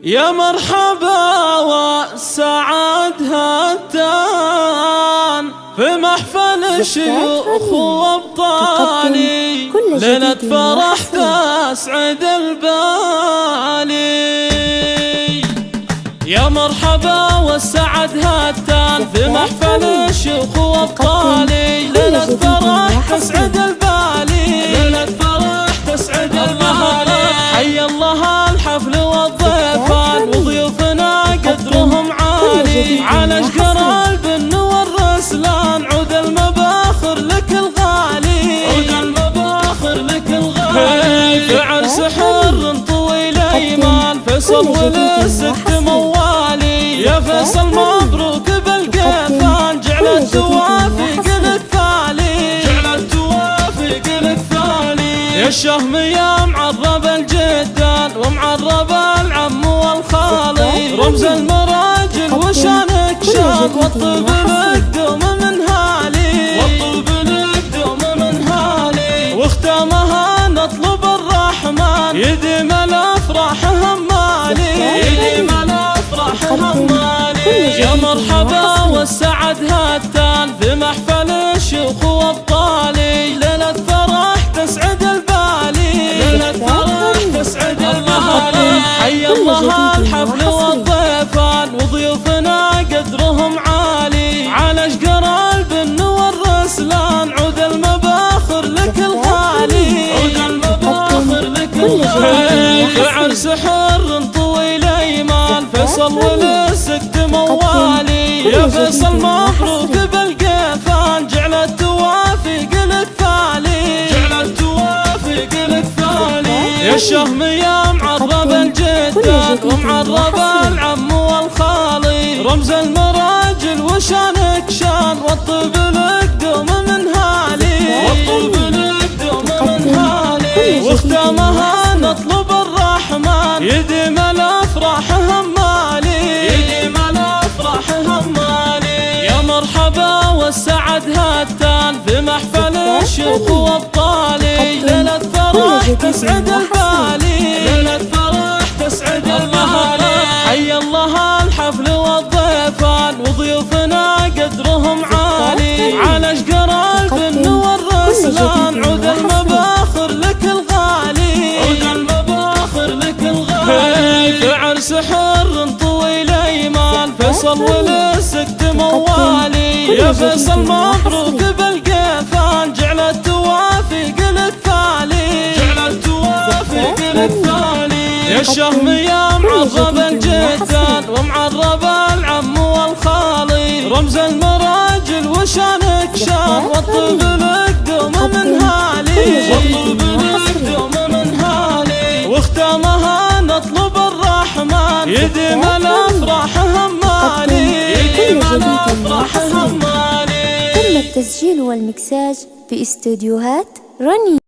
يا مرحبا وسعد هتان في محفل الشيوخ وابطالي، ليلة فرح تسعد البالي. يا مرحبا وسعد هتان في محفل الشيوخ وابطالي، ليلة فرح تسعد البالي، ليلة فرح تسعد البالي. حي الله الحفل والضيفان وضيوفنا قدرهم عالي، على اشقر البن والرسلان عود المباخر لك الغالي، عود المباخر لك الغالي. في عرس حر طويل ايمان فيصل ولست موالي، يا فيصل مبروك بالقيفان جعل التوافق لك ثالي، جعل التوافق لك ثالي. يا الشهم يا معرب الجدان ومعرب العم والخالي، رمز المراجل وشانك شان والطيب لك دوم من هالي، والطيب لك دوم من هالي. واختامها نطلب الرحمن يديم الافراح همالي، يديم الافراح همالي. يا مرحبا والسعد هتان في محفل الشيوخ وابطالي، ليلة فرح تسعد البالي، ليلة فرح تسعد البالي. حي الله الحفل والضيفان وضيوفنا قدرهم عالي، على اشقر البن والرسلان عود المباخر لك الغالي، عود المباخر لك الغالي. في عرس حر طويل ايمان فيصل ولست موالي، يا فيصل مبروك بالقيفان جعل التوافق لك ثالي، جعل التوافق لك ثالي. يا الشهم يا معرب الجدان ومعرب العم والخالي، رمز المراجل وشانك شان والطيب لك دوم من هالي، والطيب لك دوم من هالي. واختامها نطلب الرحمن يديم الافراح همالي، يديم الافراح همالي. يا مرحبا والسعد هتان في محفل الشيوخ وابطالي، ليلة فرح تسعد البالي، ليلة فرح تسعد البالي. حي الله الحفل والضيفان وضيوفنا قدرهم عالي، على اشقر البن والرسلان عود المباخر لك الغالي، عود المباخر لك الغالي. في عرس حر طويل ايمان فيصل ولست موالي، يا فيصل مبروك بالقيفان جعل التوافق لك ثالي، جعل التوافق لك ثالي. يا الشهم يا معرب الجدان ومعرب العم والخالي، رمز المراجل وشانك شان والطيب لك دوم من هالي، والطيب لك دوم من هالي. واختامها نطلب الرحمن يديم الافراح همالي، يديم الافراح همالي. تم التسجيل والمكساج في استديوهات رني.